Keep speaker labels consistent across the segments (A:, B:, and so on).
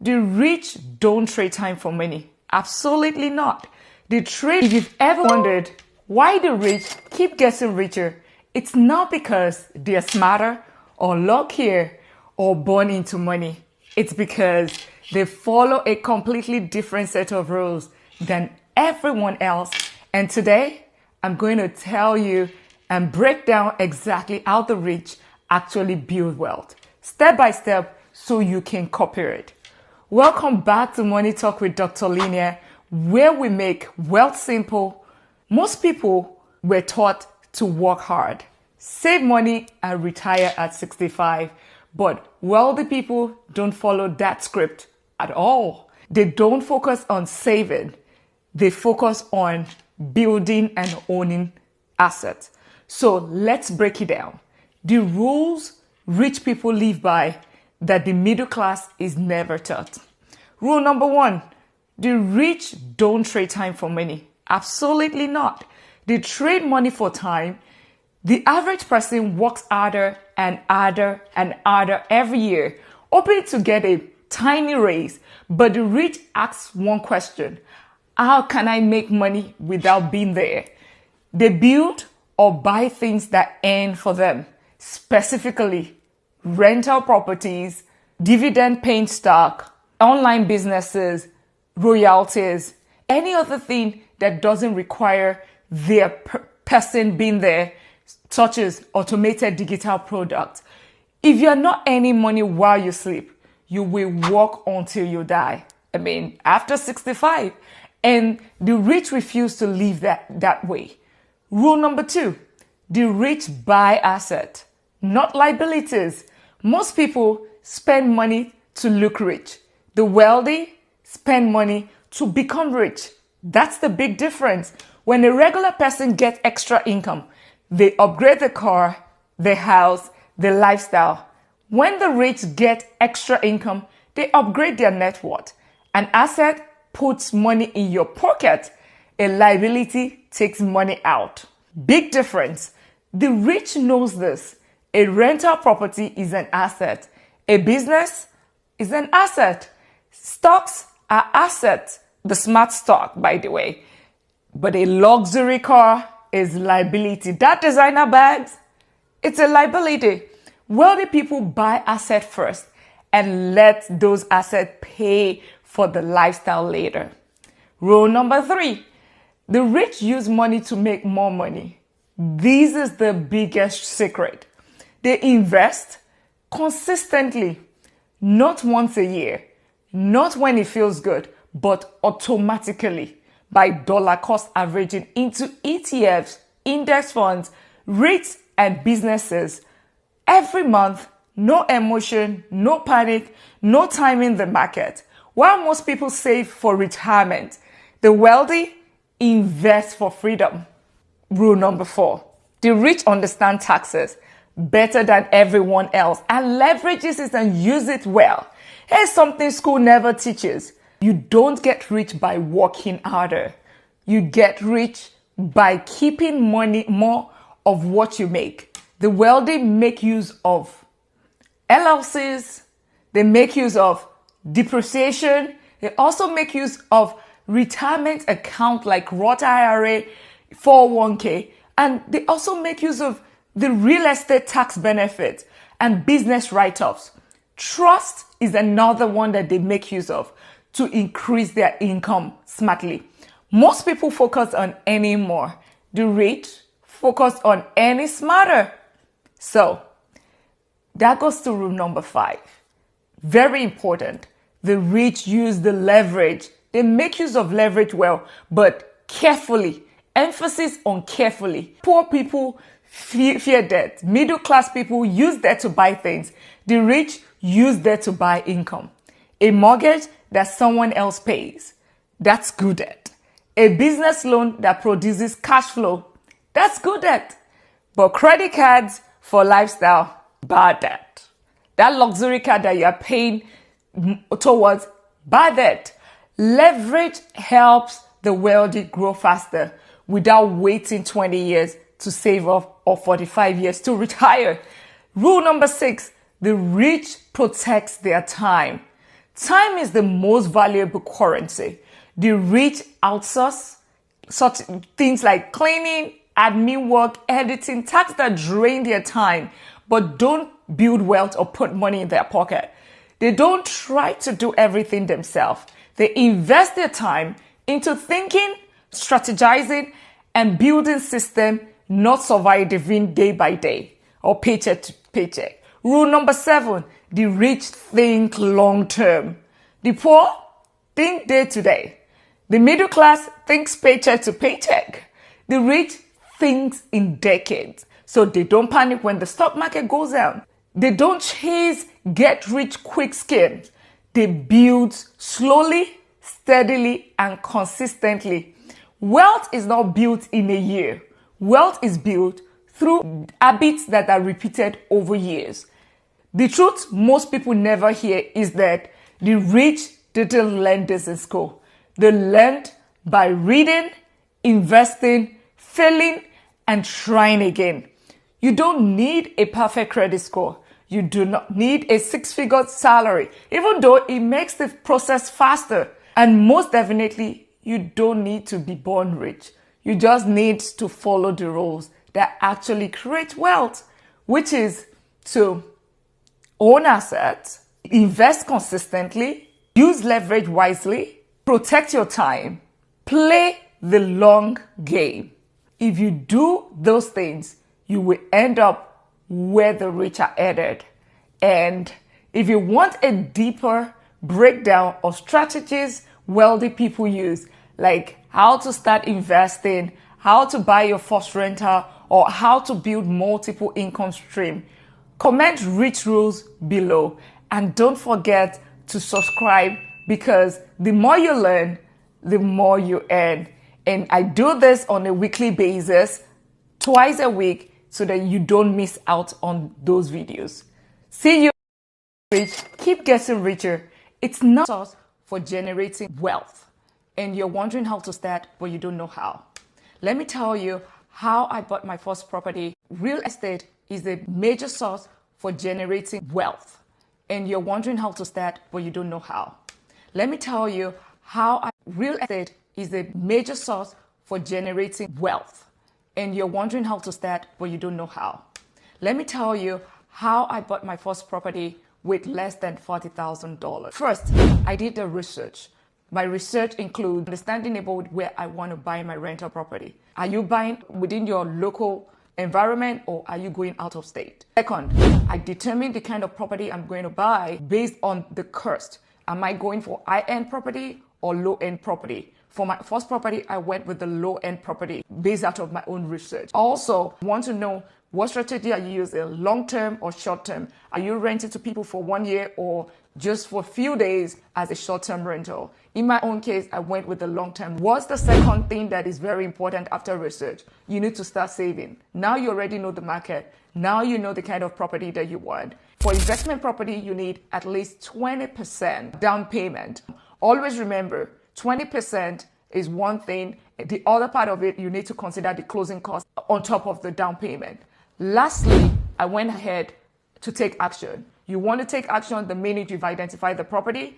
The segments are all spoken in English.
A: The rich don't trade time for money. Absolutely not. If you've ever wondered why the rich keep getting richer, it's not because they're smarter or luckier or born into money. It's because they follow a completely different set of rules than everyone else. And today, I'm going to tell you and break down exactly how the rich actually build wealth, step by step, so you can copy it. Welcome back to Money Talk with Dr. Linear, where we make wealth simple. Most people were taught to work hard, save money, and retire at 65. But wealthy people don't follow that script at all. They don't focus on saving. They focus on building and owning assets. So let's break it down. The rules rich people live by that the middle class is never taught. Rule number 1, the rich don't trade time for money. Absolutely not. They trade money for time. The average person works harder and harder and harder every year, hoping to get a tiny raise. But the rich asks one question: how can I make money without being there? They build or buy things that earn for them, specifically rental properties, dividend-paying stock, online businesses, royalties, any other thing that doesn't require their person being there, such as automated digital products. If you're not earning money while you sleep, you will work until you die. After 65. And the rich refuse to live that way. Rule number 2, the rich buy assets, not liabilities. Most people spend money to look rich. The wealthy spend money to become rich. That's the big difference. When a regular person gets extra income, they upgrade the car, the house, the lifestyle. When the rich get extra income, they upgrade their net worth. An asset puts money in your pocket. A liability takes money out. Big difference. The rich knows this. A rental property is an asset. A business is an asset. Stocks are assets. The smart stock, by the way. But a luxury car is liability. That designer bags, it's a liability. Wealthy people buy assets first and let those assets pay for the lifestyle later. Rule number 3, the rich use money to make more money. This is the biggest secret. They invest consistently, not once a year, not when it feels good, but automatically by dollar cost averaging into ETFs, index funds, REITs, and businesses. Every month, no emotion, no panic, no timing the market. While most people save for retirement, the wealthy invest for freedom. Rule number 4, the rich understand taxes better than everyone else and leverages it and use it well. Here's something school never teaches. You don't get rich by working harder. You get rich by keeping money more of what you make. The wealthy make use of LLCs. They make use of depreciation. They also make use of retirement account like Roth IRA, 401k. And they also make use of the real estate tax benefits and business write-offs. Trust is another one that they make use of to increase their income smartly. Most people focus on earning more. The rich focus on earning smarter. So that goes to rule number 5. Very important. The rich use the leverage. They make use of leverage well, but carefully. Emphasis on carefully. Poor people fear debt. Middle class people use debt to buy things. The rich use debt to buy income. A mortgage that someone else pays, that's good debt. A business loan that produces cash flow, that's good debt. But credit cards for lifestyle, bad debt. That luxury car that you're paying towards, bad debt. Leverage helps the wealthy grow faster without waiting 20 years to save up or 45 years to retire. Rule number 6, the rich protects their time. Time is the most valuable currency. The rich outsource such things like cleaning, admin work, editing, tasks that drain their time, but don't build wealth or put money in their pocket. They don't try to do everything themselves. They invest their time into thinking, strategizing, and building systems, not surviving day by day or paycheck to paycheck. Rule number 7, the rich think long term. The poor think day to day. The middle class thinks paycheck to paycheck. The rich thinks in decades. So they don't panic when the stock market goes down. They don't chase get rich quick schemes. They build slowly, steadily, and consistently. Wealth is not built in a year. Wealth is built through habits that are repeated over years. The truth most people never hear is that the rich didn't learn this in school. They learned by reading, investing, failing, and trying again. You don't need a perfect credit score. You do not need a 6-figure salary, even though it makes the process faster. And most definitely, you don't need to be born rich. You just need to follow the rules that actually create wealth, which is to own assets, invest consistently, use leverage wisely, protect your time, play the long game. If you do those things, you will end up where the rich are headed. And if you want a deeper breakdown of strategies wealthy people use, like how to start investing, how to buy your first rental, or how to build multiple income streams, comment rich rules below. And don't forget to subscribe, because the more you learn, the more you earn. And I do this on a weekly basis, twice a week, so that you don't miss out on those videos. See you rich, keep getting richer. It's not a source for generating wealth, and you're wondering how to start, but you don't know how. Let me tell you how I bought my first property. Real estate is a major source for generating wealth, and you're wondering how to start, but you don't know how. Let me tell you how real estate is a major source for generating wealth, and you're wondering how to start, but you don't know how. Let me tell you how I bought my first property with less than $40,000. First, I did the research. My research includes understanding about where I want to buy my rental property. Are you buying within your local environment, or are you going out of state? Second, I determined the kind of property I'm going to buy based on the cost. Am I going for high-end property or low-end property? For my first property, I went with the low-end property based out of my own research. Also, want to know what strategy are you using, long-term or short-term? Are you renting to people for 1 year or just for a few days as a short-term rental? In my own case, I went with the long-term. What's the second thing that is very important after research? You need to start saving. Now you already know the market. Now you know the kind of property that you want. For investment property, you need at least 20% down payment. Always remember, 20% is one thing. The other part of it, you need to consider the closing costs on top of the down payment. Lastly, I went ahead to take action. You want to take action the minute you've identified the property,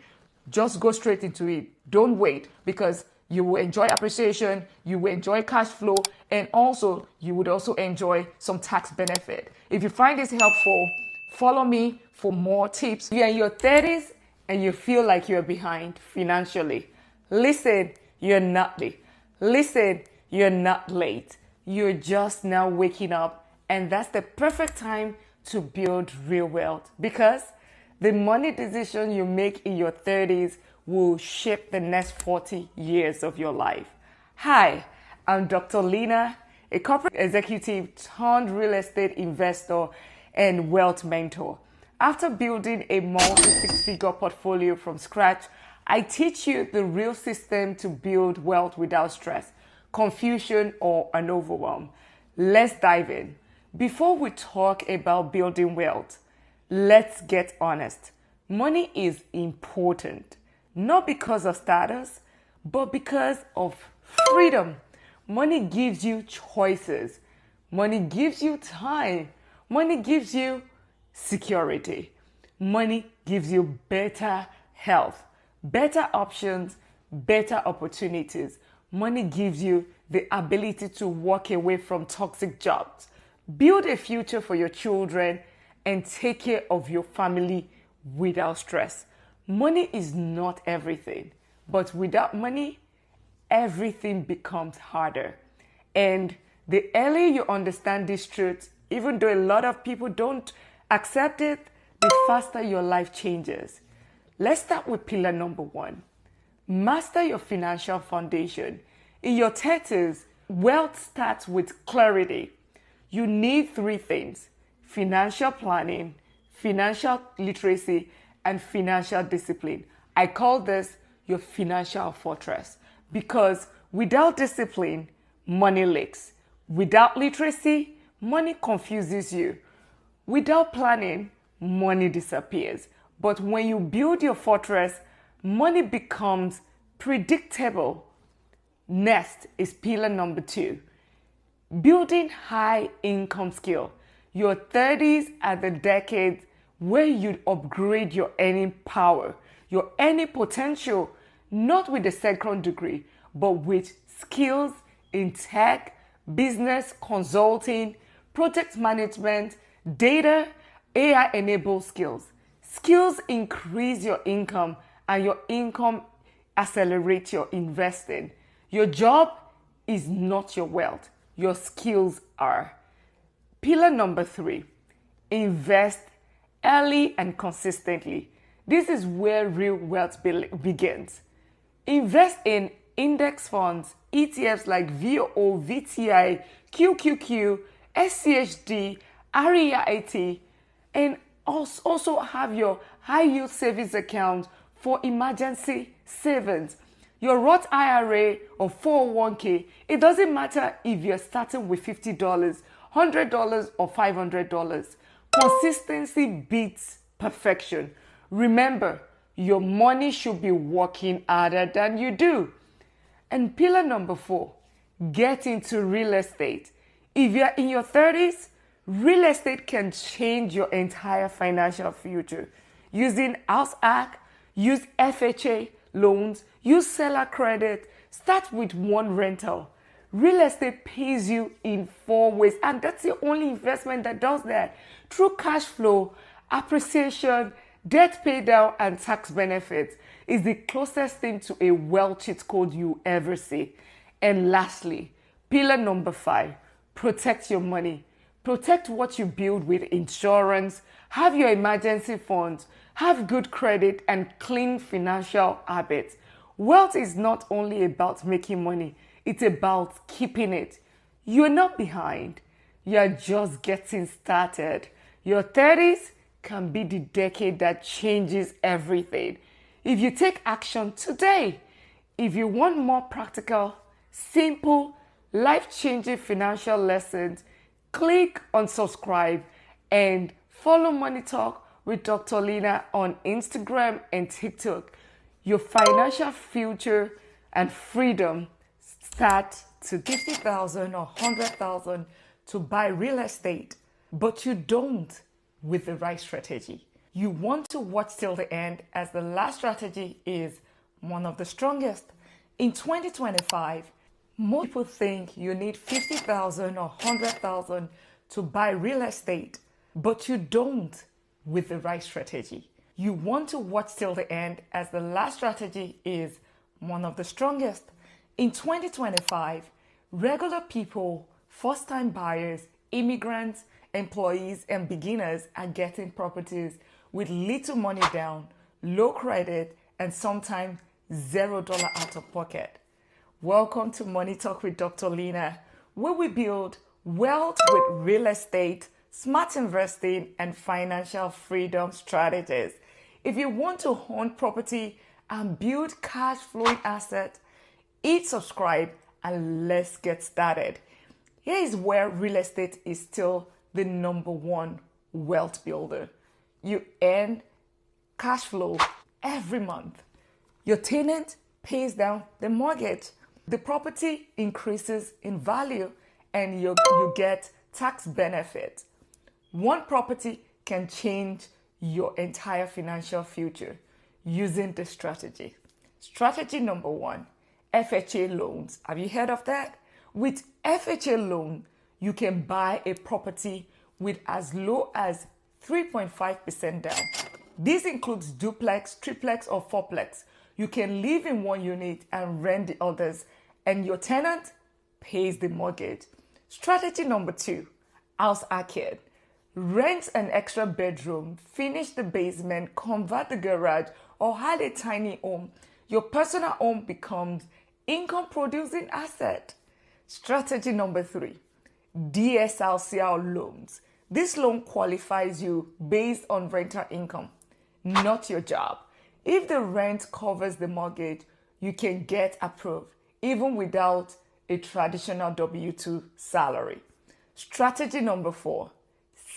A: just go straight into it. Don't wait, because you will enjoy appreciation, you will enjoy cash flow, and also you would also enjoy some tax benefit. If you find this helpful, follow me for more tips. If you're in your 30s and you feel like you're behind financially, listen, you're not late. Listen, you're not late. You're just now waking up, and that's the perfect time to build real wealth, because the money decision you make in your 30s will shape the next 40 years of your life. Hi, I'm Dr. Lena, a corporate executive turned real estate investor and wealth mentor. After building a multi-6-figure portfolio from scratch, I teach you the real system to build wealth without stress, confusion, or an overwhelm. Let's dive in. Before we talk about building wealth, let's get honest. Money is important, not because of status, but because of freedom. Money gives you choices. Money gives you time. Money gives you security. Money gives you better health, better options, better opportunities. Money gives you the ability to walk away from toxic jobs, build a future for your children, and take care of your family without stress. Money is not everything, but without money, everything becomes harder. And the earlier you understand this truth, even though a lot of people don't accept it, the faster your life changes. Let's start with pillar number one. Master your financial foundation. In your 30s, wealth starts with clarity. You need three things: financial planning, financial literacy, and financial discipline. I call this your financial fortress because without discipline, money leaks. Without literacy, money confuses you. Without planning, money disappears. But when you build your fortress, money becomes predictable. Next is pillar number two: building high income skill. Your 30s are the decades where you upgrade your earning power, your earning potential, not with a second degree, but with skills in tech, business, consulting, project management, data, AI enabled skills. Skills increase your income and your income accelerates your investing. Your job is not your wealth. Your skills are. Pillar number three: invest early and consistently. This is where real wealth begins. Invest in index funds, ETFs like VOO, VTI, QQQ, SCHD, REIT, and also have your high yield savings account for emergency savings. Your Roth IRA or 401k, it doesn't matter if you're starting with $50, $100, or $500. Consistency beats perfection. Remember, your money should be working harder than you do. And pillar number four: get into real estate. If you're in your 30s, real estate can change your entire financial future. Using House Hack, use FHA loans, use seller credit, start with one rental. Real estate pays you in four ways, and that's the only investment that does that: through cash flow, appreciation, debt pay down, and tax benefits. Is the closest thing to a wealth cheat code you ever see. And lastly, pillar number five: protect your money. Protect what you build with insurance, have your emergency funds, have good credit, and clean financial habits. Wealth is not only about making money, it's about keeping it. You're not behind, you're just getting started. Your 30s can be the decade that changes everything. If you take action today, if you want more practical, simple, life-changing financial lessons, click on subscribe and follow Money Talk with Dr. Lena on Instagram and TikTok. Your financial future and freedom start to 50,000 or 100,000 to buy real estate, but you don't with the right strategy. You want to watch till the end, as the last strategy is one of the strongest. In 2025, most people think you need 50,000 or 100,000 to buy real estate, but you don't with the right strategy. You want to watch till the end, as the last strategy is one of the strongest. In 2025, regular people, first-time buyers, immigrants, employees, and beginners are getting properties with little money down, low credit, and sometimes $0 out of pocket. Welcome to Money Talk with Dr. Lena, where we build wealth with real estate, smart investing, and financial freedom strategies. If you want to own property and build cash flowing assets, hit subscribe and let's get started. Here is where real estate is still the number one wealth builder. You earn cash flow every month. Your tenant pays down the mortgage. The property increases in value and you get tax benefit. One property can change your entire financial future. using the strategy. Strategy number one, FHA loans. Have you heard of that? With FHA loan, you can buy a property with as low as 3.5% down. This includes duplex, triplex, or fourplex. You can live in one unit and rent the others, and your tenant pays the mortgage. Strategy number two, house arcade. Rent an extra bedroom, finish the basement, convert the garage, or add a tiny home. Your personal home becomes income producing asset. Strategy number three, DSLCR loans. This loan qualifies you based on rental income, not your job. If the rent covers the mortgage, you can get approved even without a traditional W-2 salary. Strategy number four,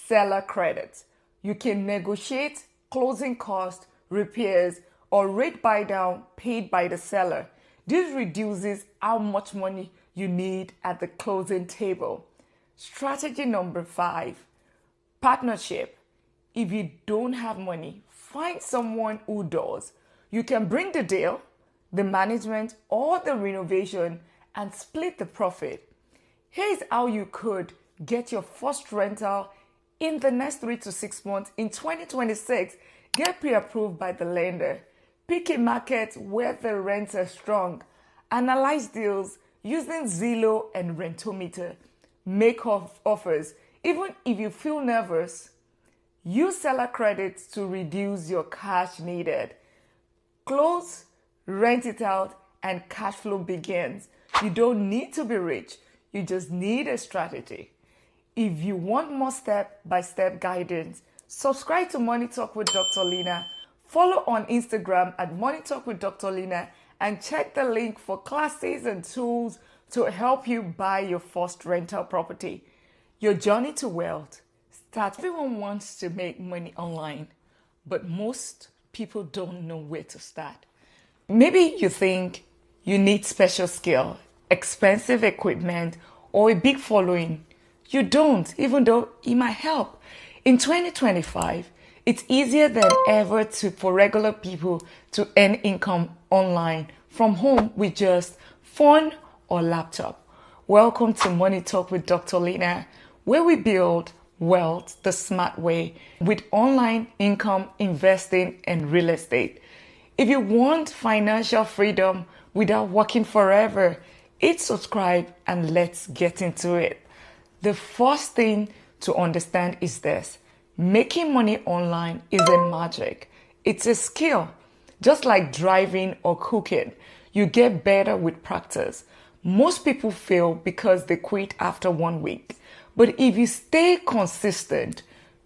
A: seller credit. You can negotiate closing costs, repairs, or rate buy down paid by the seller. This reduces how much money you need at the closing table. Strategy number five, partnership. If you don't have money, find someone who does. You can bring the deal, the management, or the renovation and split the profit. Here's how you could get your first rental in the next 3 to 6 months in 2026. Get pre-approved by the lender. Pick a market where the rents are strong. Analyze deals using Zillow and Rentometer. Make offers. Even if you feel nervous, use seller credits to reduce your cash needed. Close, rent it out, and cash flow begins. You don't need to be rich. You just need a strategy. If you want more step-by-step guidance, subscribe to Money Talk with Dr. Lina. Follow on Instagram at Money Talk with Dr. Lina and check the link for classes and tools to help you buy your first rental property. Your journey to wealth starts. Everyone wants to make money online, but most people don't know where to start. Maybe you think you need special skill, expensive equipment, or a big following. You don't, even though it might help. In 2025, it's easier than ever for regular people to earn income online from home with just phone or laptop. Welcome to Money Talk with Dr. Lina, where we build wealth the smart way with online income, investing, and real estate. If you want financial freedom without working forever, hit subscribe and let's get into it. The first thing to understand is this: making money online isn't magic. It's a skill. Just like driving or cooking, you get better with practice. Most people fail because they quit after 1 week. But if you stay consistent,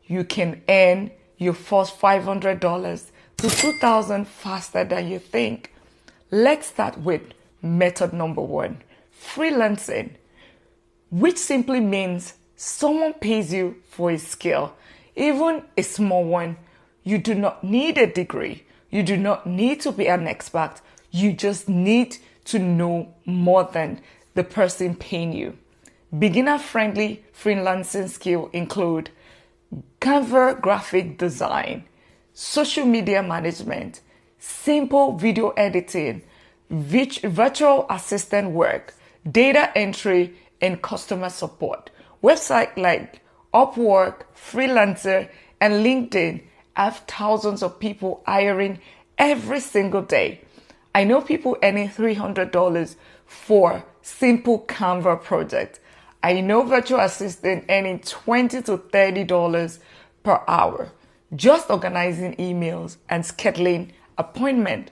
A: you can earn your first $500 to $2,000 faster than you think. Let's start with method number one, freelancing, which simply means someone pays you for a skill, even a small one. You do not need a degree. You do not need to be an expert. You just need to know more than the person paying you. Beginner-friendly freelancing skills include Canva graphic design, social media management, simple video editing, virtual assistant work, data entry, and customer support. Websites like Upwork, Freelancer, and LinkedIn have thousands of people hiring every single day. I know people earning $300 for simple Canva projects. I know virtual assistant earning $20 to $30 per hour, just organizing emails and scheduling appointment.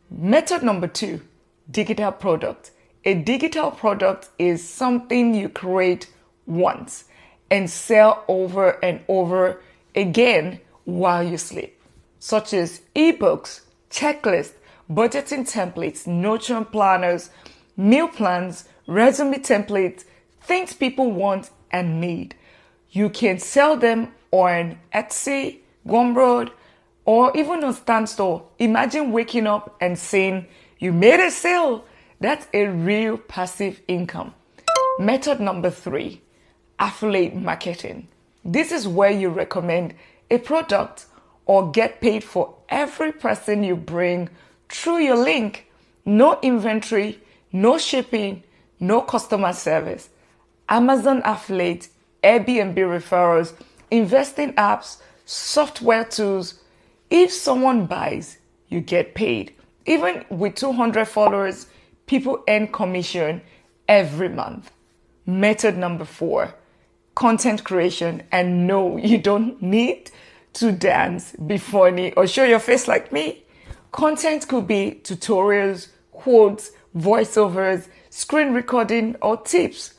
A: Method number two, digital product. A digital product is something you create once and sell over and over again while you sleep, such as ebooks, checklists, budgeting templates, Notion planners, meal plans, resume templates, things people want and need. You can sell them on Etsy, Gumroad, or even on Standstore. Imagine waking up and saying you made a sale. That's a real passive income. Method number three, affiliate marketing. This is where you recommend a product or get paid for every person you bring through your link. No inventory, no shipping, no customer service. Amazon affiliate, Airbnb referrals, investing apps, software tools. If someone buys, you get paid. Even with 200 followers, people earn commission every month. Method number 4, content creation. And no, you don't need to dance, be funny, or show your face like me. Content could be tutorials, quotes, voiceovers, screen recording, or tips.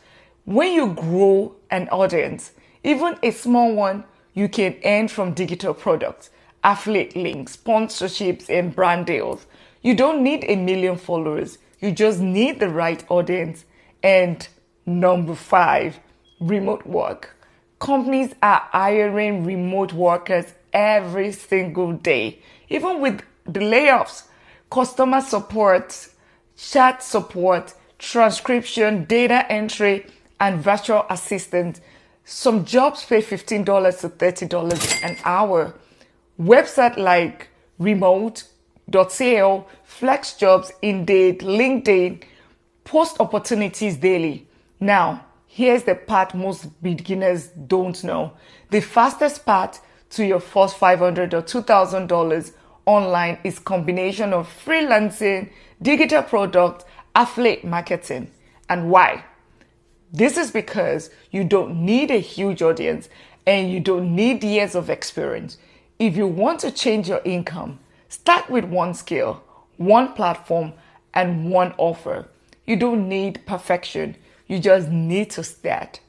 A: When you grow an audience, even a small one, you can earn from digital products, affiliate links, sponsorships, and brand deals. You don't need a million followers. You just need the right audience. And number 5, remote work. Companies are hiring remote workers every single day. Even with the layoffs, customer support, chat support, transcription, data entry, and virtual assistant. Some jobs pay $15 to $30 an hour. Websites like remote.co, FlexJobs, Indeed, LinkedIn post opportunities daily. Now, here's the part most beginners don't know. The fastest path to your first $500 or $2,000 online is combination of freelancing, digital product, affiliate marketing. And why? This is because you don't need a huge audience and you don't need years of experience. If you want to change your income, start with one skill, one platform, and one offer. You don't need perfection. You just need to start.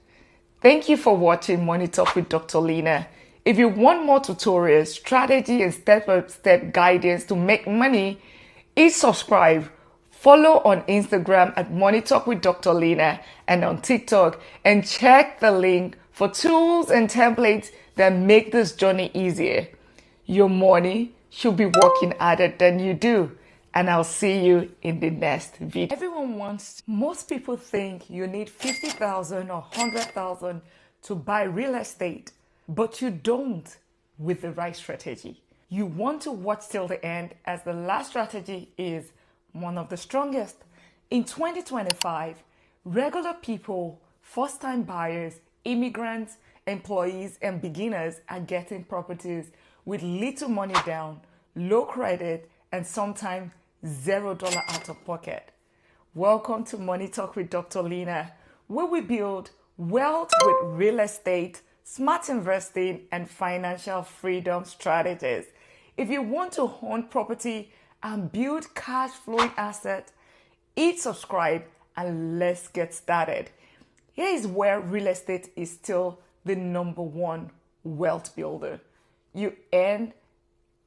A: Thank you for watching Money Talk with Dr. Lena. If you want more tutorials, strategy, and step-by-step guidance to make money, hit subscribe. Follow on Instagram at Money Talk with Dr. Lena and on TikTok, and check the link for tools and templates that make this journey easier. Your money should be working harder than you do. And I'll see you in the next video. Most people think you need 50,000 or 100,000 to buy real estate, but you don't with the right strategy. You want to watch till the end, as the last strategy is one of the strongest. In 2025, regular people, first-time buyers, immigrants, employees, and beginners are getting properties with little money down, low credit, and sometimes $0 out of pocket. Welcome to Money Talk with Dr. Lena, where we build wealth with real estate, smart investing, and financial freedom strategies. If you want to own property and build cash flowing assets, hit subscribe and let's get started. Here is where real estate is still the number one wealth builder. You earn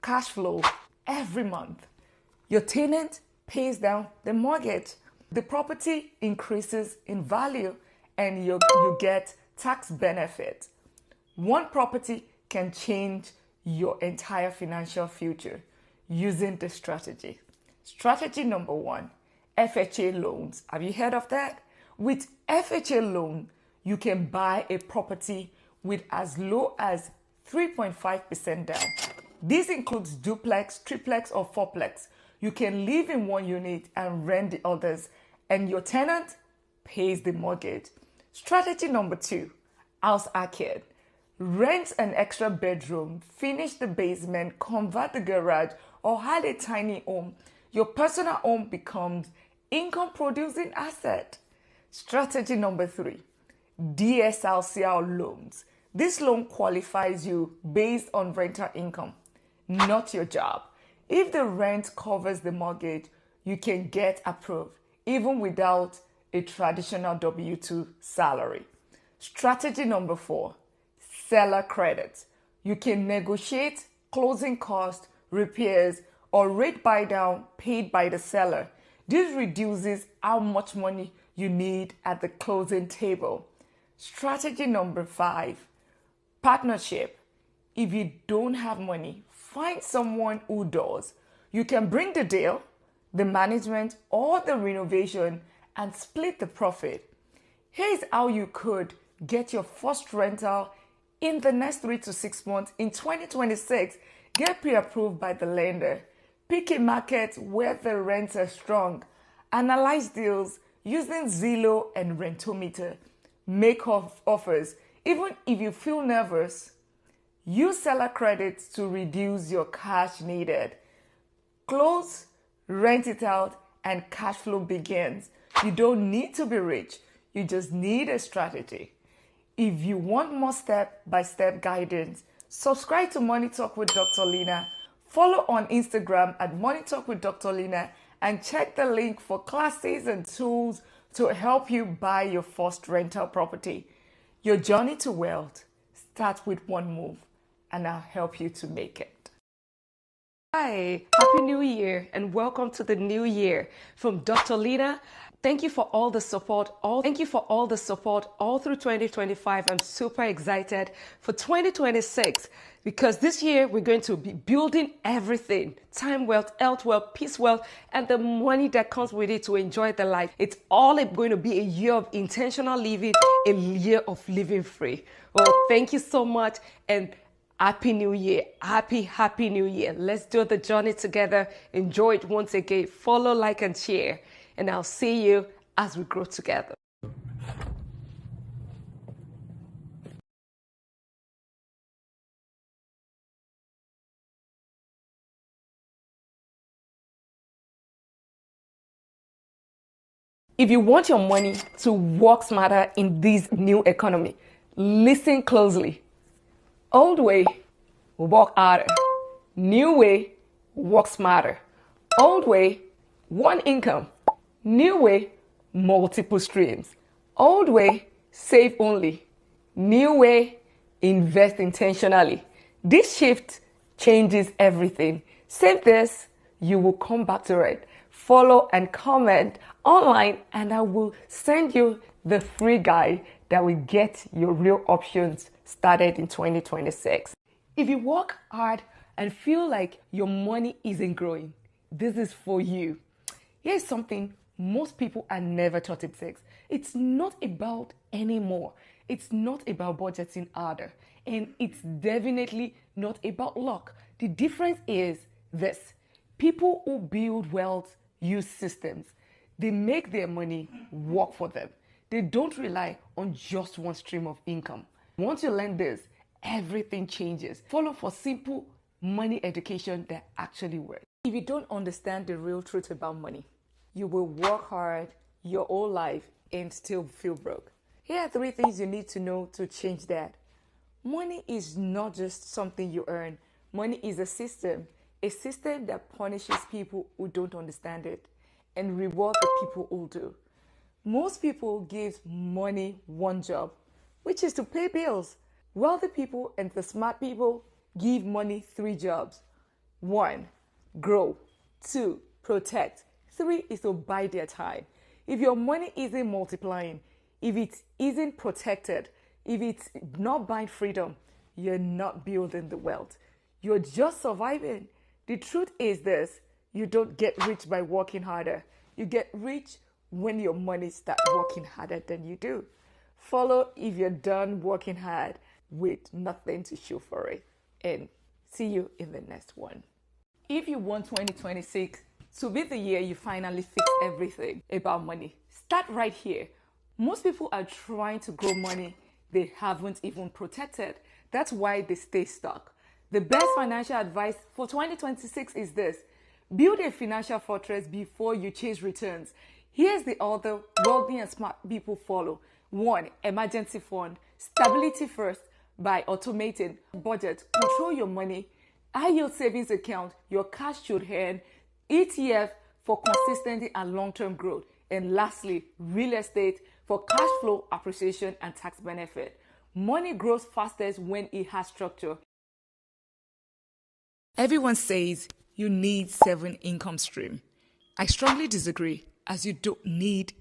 A: cash flow every month. Your tenant pays down the mortgage. The property increases in value and you get tax benefit. One property can change your entire financial future using this strategy. Strategy number 1, FHA loans. Have you heard of that? With FHA loan, you can buy a property with as low as 3.5% down. This includes duplex, triplex, or fourplex. You can live in one unit and rent the others, and your tenant pays the mortgage. Strategy number 2, house arcade. Rent an extra bedroom, finish the basement, convert the garage, or add a tiny home. Your personal home becomes income producing asset. Strategy number 3, DSLCR loans. This loan qualifies you based on rental income, not your job. If the rent covers the mortgage, you can get approved even without a traditional W-2 salary. Strategy number 4, seller credit. You can negotiate closing costs, repairs, or rate buy down paid by the seller. This reduces how much money you need at the closing table. Strategy number 5, partnership. If you don't have money, find someone who does. You can bring the deal, the management, or the renovation and split the profit. Here's how you could get your first rental in the next 3 to 6 months in 2026 Get pre-approved by the lender. Pick a market where the rents are strong. Analyze deals using Zillow and Rentometer. Make offers. Even if you feel nervous, use seller credits to reduce your cash needed. Close, rent it out, and cash flow begins. You don't need to be rich. You just need a strategy. If you want more step-by-step guidance, subscribe to Money Talk with Dr. Lina. Follow on Instagram at Money Talk with Dr. Lina and check the link for classes and tools to help you buy your first rental property. Your journey to wealth starts with one move, and I'll help you to make it.
B: Hi, Happy New Year and welcome to the new year from Dr. Lina. Thank you for all the support. Thank you for all the support all through 2025. I'm super excited for 2026 because this year we're going to be building everything: time wealth, health wealth, peace wealth, and the money that comes with it to enjoy the life. It's all going to be a year of intentional living, a year of living free. Oh, thank you so much and Happy New Year. Happy New Year. Let's do the journey together. Enjoy it once again. Follow, like, and share. And I'll see you as we grow together. If you want your money to work smarter in this new economy, listen closely. Old way, work harder. New way, work smarter. Old way, one income. New way, multiple streams. Old way, save only. New way, invest intentionally. This shift changes everything. Save this, you will come back to it. Follow and comment online, and I will send you the free guide that will get your real options started in 2026. If you work hard and feel like your money isn't growing, this is for you. Here's something most people are never taught in sex. It's not about anymore. It's not about budgeting harder. And it's definitely not about luck. The difference is this: people who build wealth use systems. They make their money work for them. They don't rely on just one stream of income. Once you learn this, everything changes. Follow for simple money education that actually works. If you don't understand the real truth about money, you will work hard your whole life and still feel broke. Here are 3 things you need to know to change that. Money is not just something you earn. Money is a system that punishes people who don't understand it and rewards the people who do. Most people give money one job, which is to pay bills. Wealthy people and the smart people give money 3 jobs. 1, grow. 2, protect. 3 is to buy their time. If your money isn't multiplying, if it isn't protected, if it's not buying freedom, you're not building the wealth. You're just surviving. The truth is this: you don't get rich by working harder. You get rich when your money starts working harder than you do. Follow if you're done working hard with nothing to show for it. And see you in the next one. If you want 2026 to be the year you finally fix everything about money, start right here. Most people are trying to grow money they haven't even protected. That's why they stay stuck. The best financial advice for 2026 is this: build a financial fortress before you chase returns. Here's the other wealthy and smart people follow. 1, emergency fund. Stability first by automating budget. Control your money. High yield savings account. Your cash should earn. ETF for consistency and long-term growth. And lastly, real estate for cash flow appreciation and tax benefit. Money grows fastest when it has structure.
A: Everyone says you need 7 income streams. I strongly disagree, as you don't need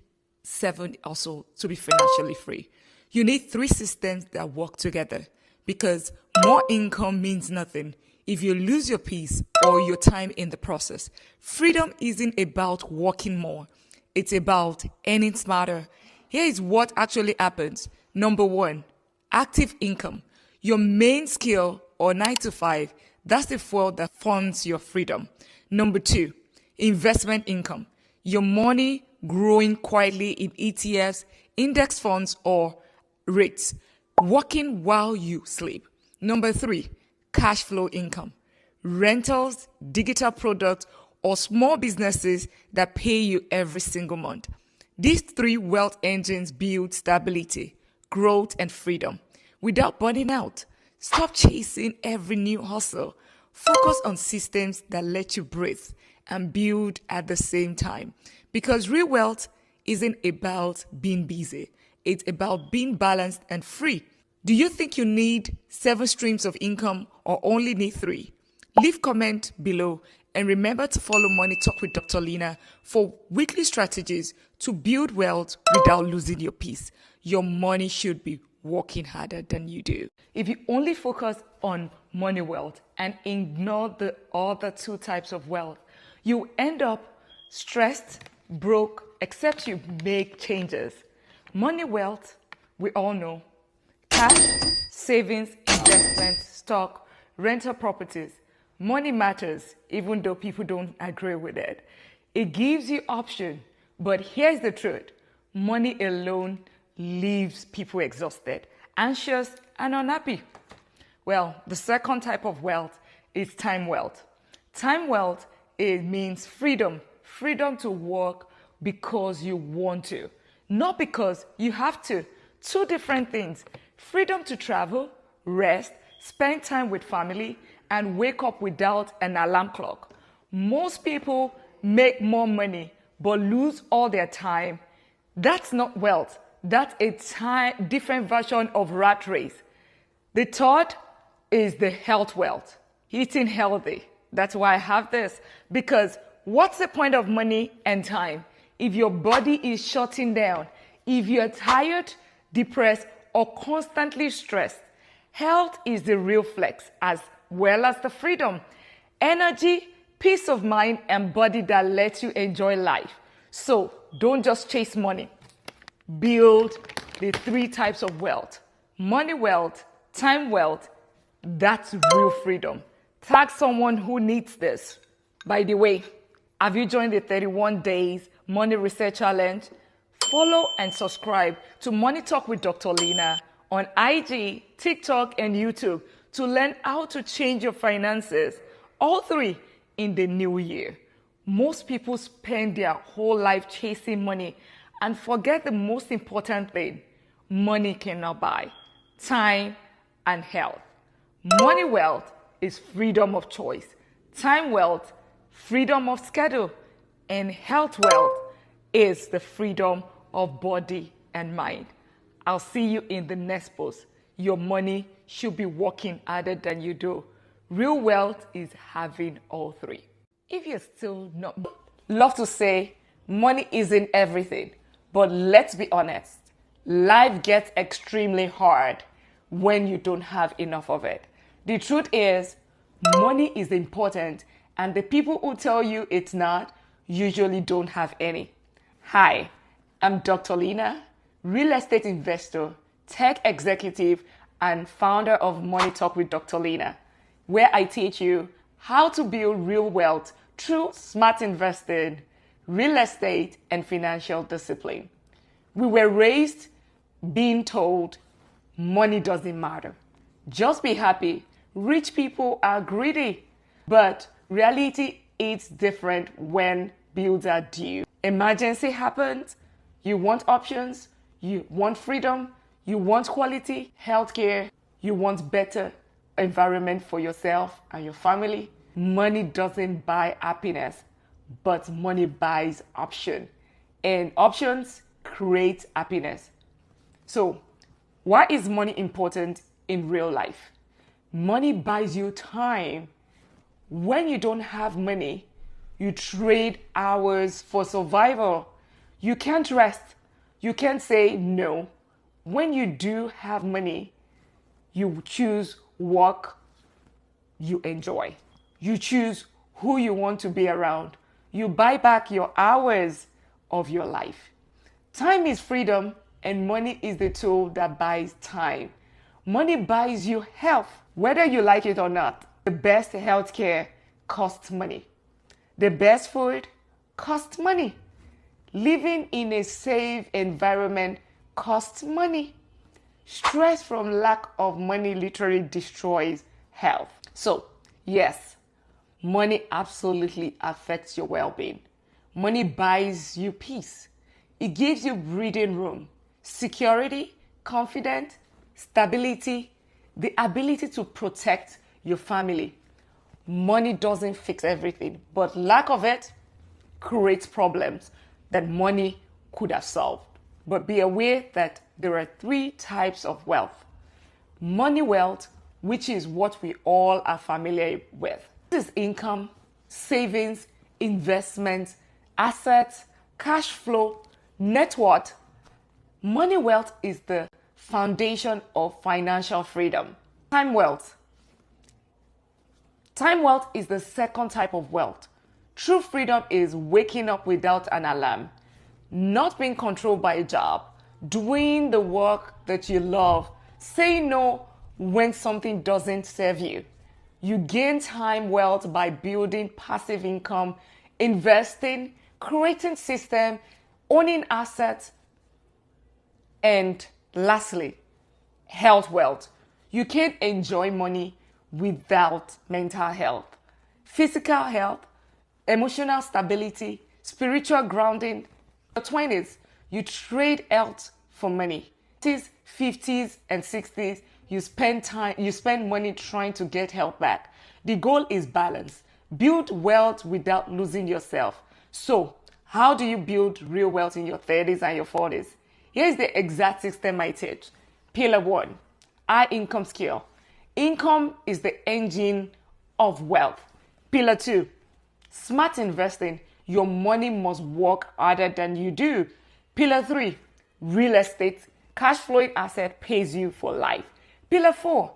A: 7 also to be financially free. You need 3 systems that work together, because more income means nothing if you lose your peace or your time in the process. Freedom isn't about working more. It's about earning smarter. Here is what actually happens. Number 1, active income. Your main skill or 9 to 5 That's the fuel that funds your freedom. Number 2, investment income. Your money growing quietly in ETFs, index funds, or rates, working while you sleep. Number 3, cash flow income. Rentals, digital products, or small businesses that pay you every single month. These 3 wealth engines build stability, growth, and freedom without burning out. Stop chasing every new hustle. Focus on systems that let you breathe and build at the same time. Because real wealth isn't about being busy, it's about being balanced and free. Do you think you need 7 streams of income or only need 3? Leave comment below and remember to follow Money Talk with Dr. Lena for weekly strategies to build wealth without losing your peace. Your money should be working harder than you do. If you only focus on money wealth and ignore the other 2 types of wealth, you end up stressed, broke, except you make changes. Money wealth, we all know: cash, savings, investment, stock, rental properties. Money matters, even though people don't agree with it. It gives you option, but here's the truth. Money alone leaves people exhausted, anxious, and unhappy. Well, the second type of wealth is time wealth. Time wealth, it means freedom. Freedom to work because you want to, not because you have to. 2 different things. Freedom to travel, rest, spend time with family, and wake up without an alarm clock. Most people make more money but lose all their time. That's not wealth. That's a different version of rat race. The third is the health wealth. Eating healthy. That's why I have this. Because what's the point of money and time if your body is shutting down, if you're tired, depressed, or constantly stressed? Health is the real flex as well as the freedom, energy, peace of mind, and body that lets you enjoy life. So don't just chase money. Build the 3 types of wealth: money wealth, time wealth. That's real freedom. Tag someone who needs this. By the way, have you joined the 31 Days Money Reset Challenge? Follow and subscribe to Money Talk with Dr. Lena on IG, TikTok, and YouTube to learn how to change your finances, all 3 in the new year. Most people spend their whole life chasing money and forget the most important thing money cannot buy: time and health. Money wealth is freedom of choice. Time wealth, freedom of schedule. And health wealth is the freedom of body and mind. I'll see you in the next post. Your money should be working harder than you do. Real wealth is having all 3. If you're still not... Love to say money isn't everything, but let's be honest. Life gets extremely hard when you don't have enough of it. The truth is, money is important, and the people who tell you it's not usually don't have any. Hi, I'm Dr. Lena, real estate investor, tech executive, and founder of Money Talk with Dr. Lena, where I teach you how to build real wealth through smart investing, real estate, and financial discipline. We were raised being told money doesn't matter. Just be happy. Rich people are greedy. But reality is different when bills are due. Emergency happens. You want options. You want freedom. You want quality healthcare. You want better environment for yourself and your family. Money doesn't buy happiness, but money buys option. And options create happiness. So, why is money important in real life? Money buys you time. When you don't have money, you trade hours for survival. You can't rest. You can't say no. When you do have money, you choose work you enjoy. You choose who you want to be around. You buy back your hours of your life. Time is freedom, and money is the tool that buys time. Money buys you health, whether you like it or not. The best healthcare costs money. The best food costs money. Living in a safe environment costs money. Stress from lack of money literally destroys health. So, yes, money absolutely affects your well-being. Money buys you peace. It gives you breathing room, security, confidence, stability, the ability to protect your family. Money doesn't fix everything, but lack of it creates problems that money could have solved. But be aware that there are 3 types of wealth. Money wealth, which is what we all are familiar with. This is income, savings, investments, assets, cash flow, net worth. Money wealth is the foundation of financial freedom. Time wealth. Time wealth is the second type of wealth. True freedom is waking up without an alarm, not being controlled by a job, doing the work that you love, saying no when something doesn't serve you. You gain time wealth by building passive income, investing, creating systems, owning assets, and lastly, health wealth. You can't enjoy money without mental health, physical health, emotional stability, spiritual grounding. In your 20s, you trade health for money. 40s, 50s, and 60s, you spend money trying to get health back. The goal is balance. Build wealth without losing yourself. So, how do you build real wealth in your 30s and your 40s? Here's the exact system I teach. Pillar 1, high income skill. Income is the engine of wealth. Pillar 2, smart investing. Your money must work harder than you do. Pillar 3, real estate. Cash flowing asset pays you for life. Pillar 4,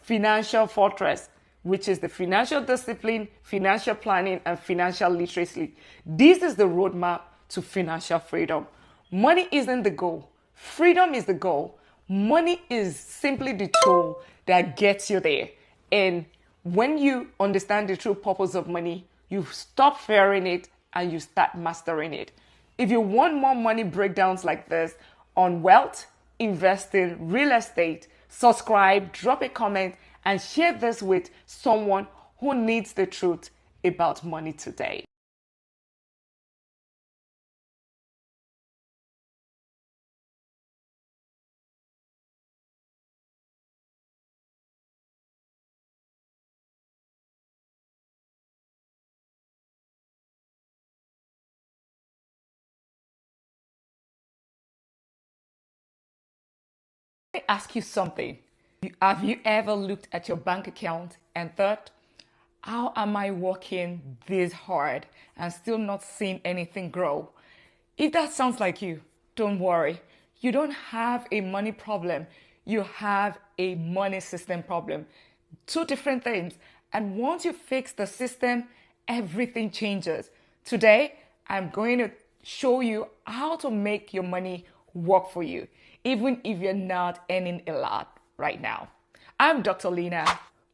A: financial fortress, which is the financial discipline, financial planning, and financial literacy. This is the roadmap to financial freedom. Money isn't the goal. Freedom is the goal. Money is simply the tool that gets you there. And when you understand the true purpose of money, you stop fearing it and you start mastering it. If you want more money breakdowns like this on wealth, investing, real estate, subscribe, drop a comment, and share this with someone who needs the truth about money today. Let me ask you something. Have you ever looked at your bank account and thought, how am I working this hard and still not seeing anything grow? If that sounds like you, don't worry. You don't have a money problem. You have a money system problem. 2 different things. And once you fix the system, everything changes. Today, I'm going to show you how to make your money work for you, even if you're not earning a lot right now. I'm Dr. Lena.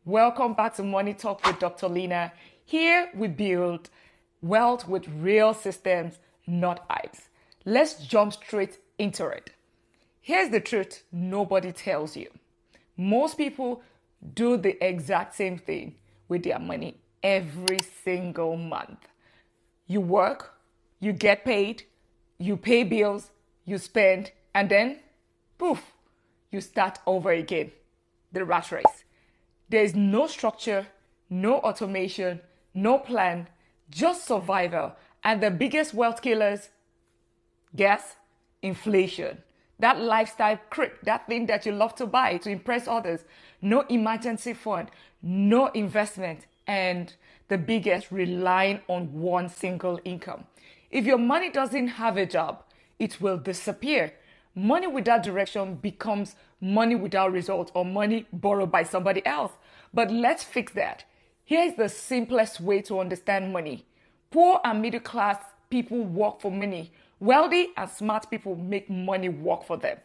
A: Welcome back to Money Talk with Dr. Lena. Here we build wealth with real systems, not hypes. Let's jump straight into it. Here's the truth nobody tells you. Most people do the exact same thing with their money every single month. You work, you get paid, you pay bills, you spend, and then, poof, you start over again. The rat race. There is no structure, no automation, no plan, just survival. And the biggest wealth killers, guess, inflation. That lifestyle creep, that thing that you love to buy to impress others. No emergency fund, no investment, and the biggest, relying on one single income. If your money doesn't have a job, it will disappear. Money without direction becomes money without results or money borrowed by somebody else. But let's fix that. Here's the simplest way to understand money. Poor and middle class people work for money. Wealthy and smart people make money work for them.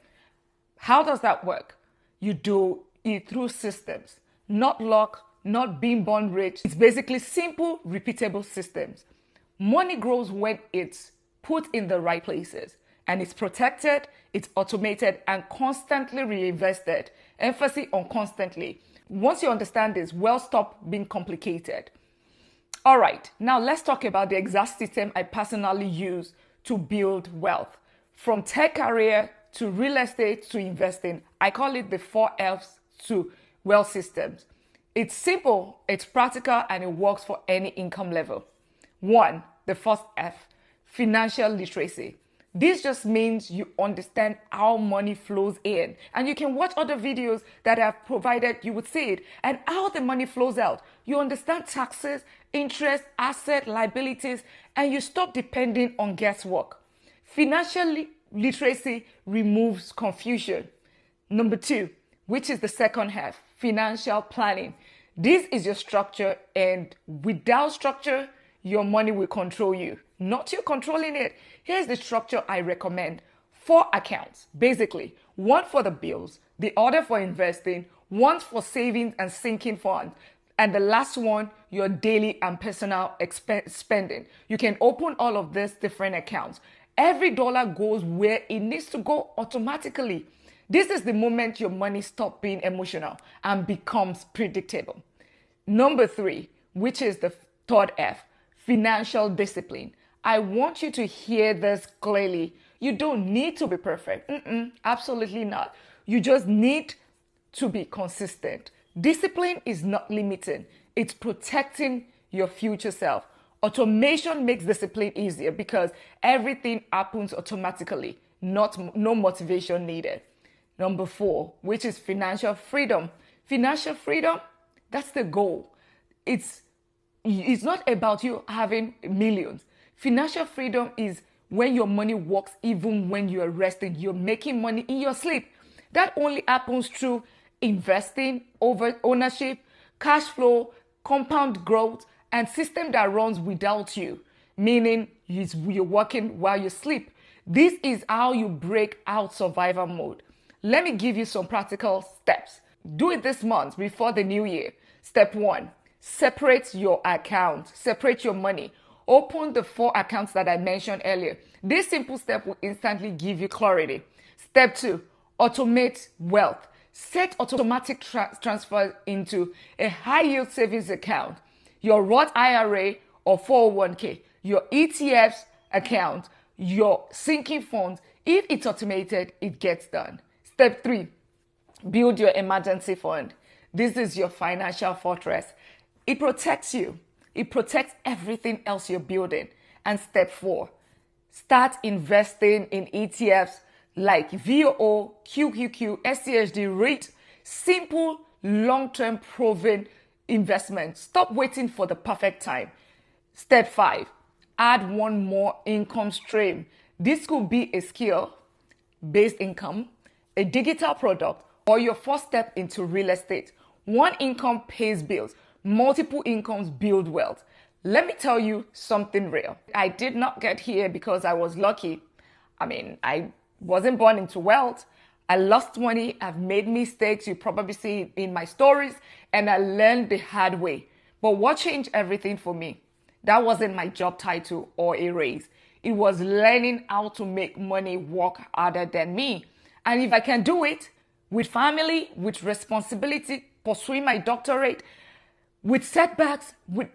A: How does that work? You do it through systems, not luck, not being born rich. It's basically simple, repeatable systems. Money grows when it's put in the right places and it's protected, it's automated, and constantly reinvested. Emphasis on constantly. Once you understand this, wealth stop being complicated. All right, now let's talk about the exact system I personally use to build wealth. From tech career to real estate to investing, I call it the 4Fs to wealth systems. It's simple, it's practical, and it works for any income level. One, the first F, financial literacy. This just means you understand how money flows in. And you can watch other videos that I've provided, you would see it, and how the money flows out. You understand taxes, interest, asset, liabilities, and you stop depending on guesswork. Financial literacy removes confusion. Number two, which is the second half, financial planning. This is your structure, and without structure, your money will control you, not you controlling it. Here's the structure I recommend. 4 accounts, basically. One for the bills, the other for investing, one for savings and sinking funds, and the last one, your daily and personal spending. You can open all of these different accounts. Every dollar goes where it needs to go automatically. This is the moment your money stops being emotional and becomes predictable. Number 3, which is the third F, financial discipline. I want you to hear this clearly. You don't need to be perfect. Absolutely not. You just need to be consistent. Discipline is not limiting. It's protecting your future self. Automation makes discipline easier because everything happens automatically, no motivation needed. Number 4, which is financial freedom. Financial freedom, that's the goal. It's not about you having millions. Financial freedom is when your money works even when you're resting. You're making money in your sleep. That only happens through investing, ownership, cash flow, compound growth, and system that runs without you, meaning you're working while you sleep. This is how you break out survival mode. Let me give you some practical steps. Do it this month before the new year. Step 1, separate your account, separate your money. Open the 4 accounts that I mentioned earlier. This simple step will instantly give you clarity. Step 2, automate wealth. Set automatic transfers into a high yield savings account, your Roth IRA or 401k, your ETFs account, your sinking funds. If it's automated, it gets done. Step 3, build your emergency fund. This is your financial fortress. It protects you. It protects everything else you're building. And step 4, start investing in ETFs like VOO, QQQ, SCHD, REIT. Simple, long-term proven investment. Stop waiting for the perfect time. Step 5, add one more income stream. This could be a skill-based income, a digital product, or your first step into real estate. One income pays bills. Multiple incomes build wealth. Let me tell you something real. I did not get here because I was lucky. I wasn't born into wealth. I lost money. I've made mistakes. You probably see it in my stories. And I learned the hard way. But what changed everything for me? That wasn't my job title or a raise. It was learning how to make money work harder than me. And if I can do it with family, with responsibility, pursuing my doctorate, with setbacks, with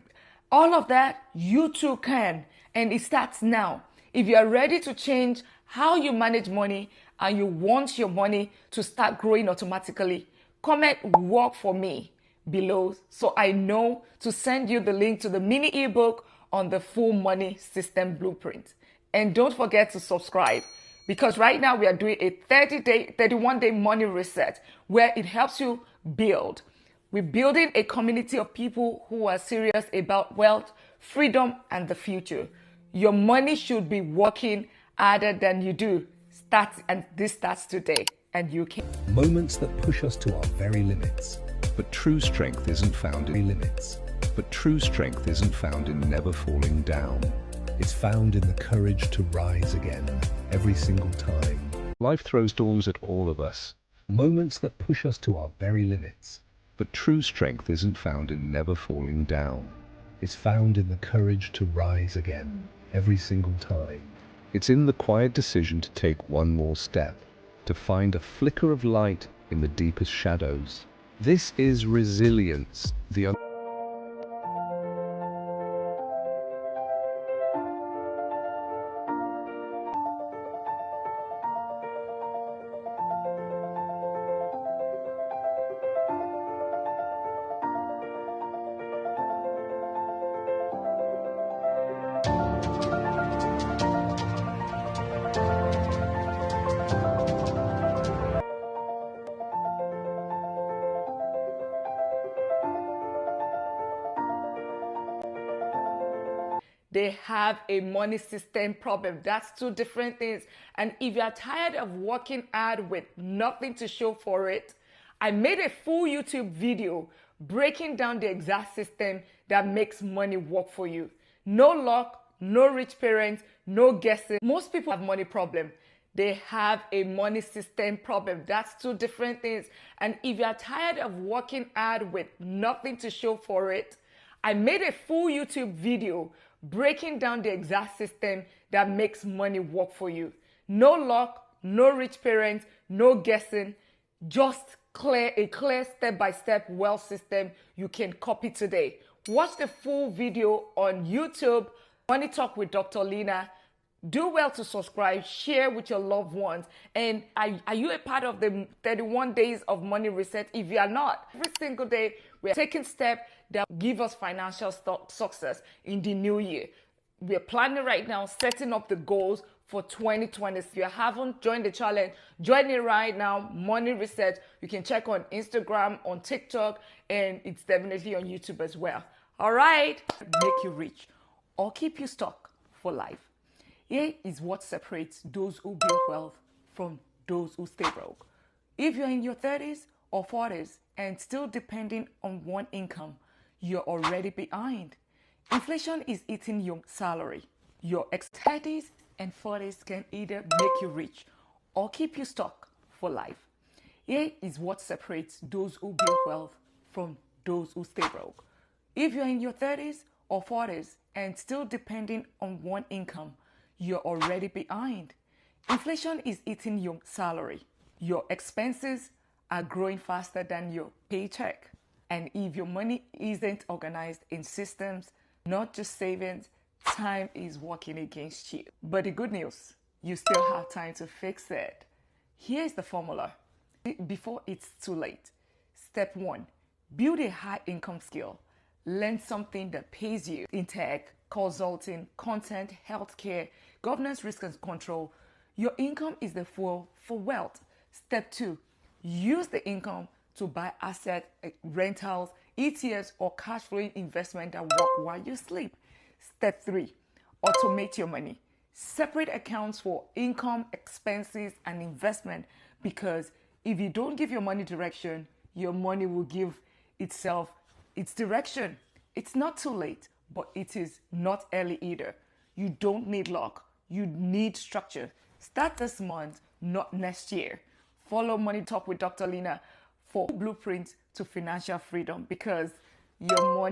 A: all of that, you too can. And it starts now. If you are ready to change how you manage money and you want your money to start growing automatically, comment "work for me" below so I know to send you the link to the mini ebook on the full money system blueprint. And don't forget to subscribe, because right now we are doing a 31-day money reset where it helps you build. We're building a community of people who are serious about wealth, freedom, and the future. Your money should be working harder than you do. This starts today, and you can.
C: Moments that push us to our very limits. But true strength isn't found in limits. But true strength isn't found in never falling down. It's found in the courage to rise again, every single time.
D: Life throws doors at all of us.
C: Moments that push us to our very limits. But true strength isn't found in never falling down. It's found in the courage to rise again, every single time. It's in the quiet decision to take one more step, to find a flicker of light in the deepest shadows. This is resilience, the
A: They have a money system problem. That's two different things. And if you're tired of working hard with nothing to show for it, I made a full YouTube video breaking down the exact system that makes money work for you. No luck, no rich parents, no guessing. Most people have money problem. They have a money system problem. That's two different things. And if you're tired of working hard with nothing to show for it, I made a full YouTube video breaking down the exact system that makes money work for you. No luck, no rich parents, no guessing, just a clear step-by-step wealth system you can copy today. Watch the full video on YouTube, Money Talk with Dr. Lena. Do well to subscribe, share with your loved ones. And are you a part of the 31 days of money reset? If you are not, every single day we're taking steps that give us financial success in the new year. We're planning right now, setting up the goals for 2020. If you haven't joined the challenge, join it right now. Money Reset. You can check on Instagram, on TikTok, and it's definitely on YouTube as well. All right, make you rich or keep you stuck for life. Here is what separates those who build wealth from those who stay broke. If you're in your 30s or 40s and still depending on one income, you're already behind. Inflation is eating your salary. Your 30s and 40s can either make you rich or keep you stuck for life. Here is what separates those who build wealth from those who stay broke. If you're in your 30s or 40s and still depending on one income, you're already behind. Inflation is eating your salary. Your expenses are growing faster than your paycheck. And if your money isn't organized in systems, not just savings, time is working against you. But the good news, you still have time to fix it. Here's the formula. Before it's too late. Step 1, build a high income skill. Learn something that pays you in tech, consulting, content, healthcare, governance, risk and control. Your income is the fuel for wealth. Step 2, use the income to buy asset rentals, ETFs, or cash flowing investment that work while you sleep. Step 3, automate your money. Separate accounts for income, expenses, and investment, because if you don't give your money direction, your money will give itself its direction. It's not too late, but it is not early either. You don't need luck. You need structure. Start this month, not next year. Follow Money Talk with Dr. Lena for blueprints to financial freedom, because your money